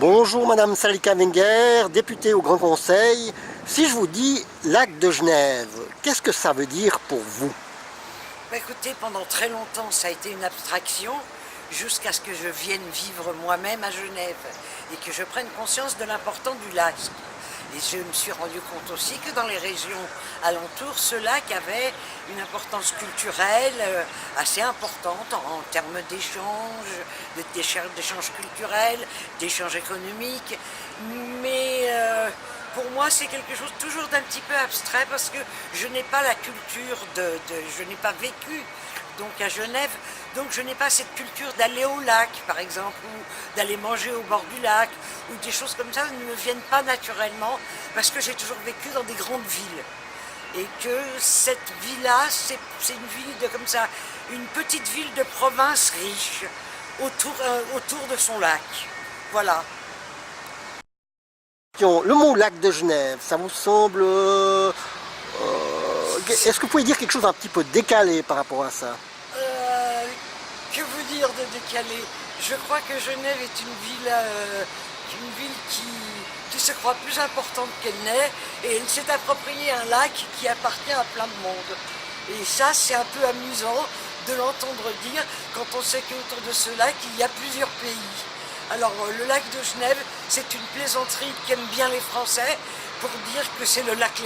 Bonjour Madame Salika Wenger, députée au Grand Conseil. Si je vous dis lac de Genève, qu'est-ce que ça veut dire pour vous? Écoutez, pendant très longtemps, ça a été une abstraction, jusqu'à ce que je vienne vivre moi-même à Genève et que je prenne conscience de l'importance du lac. Et je me suis rendu compte aussi que dans les régions alentours, ce lac avait une importance culturelle assez importante en termes d'échanges culturels, d'échanges économiques. Mais pour moi, c'est quelque chose toujours d'un petit peu abstrait parce que je n'ai pas la culture je n'ai pas vécu donc à Genève, donc je n'ai pas cette culture d'aller au lac par exemple, ou d'aller manger au bord du lac, ou des choses comme ça ne me viennent pas naturellement parce que j'ai toujours vécu dans des grandes villes. Et que cette ville-là, c'est une ville comme ça, une petite ville de province riche, autour de son lac. Voilà. Le mot lac de Genève, ça vous semble... Est-ce que vous pouvez dire quelque chose d'un petit peu décalé par rapport à ça? Que vous dire de décalé? Je crois que Genève est une ville qui se croit plus importante qu'elle n'est, et elle s'est approprié un lac qui appartient à plein de monde. Et ça, c'est un peu amusant de l'entendre dire quand on sait qu'autour de ce lac, il y a plusieurs pays. Alors, le lac de Genève, c'est une plaisanterie qu'aiment bien les Français pour dire que c'est le lac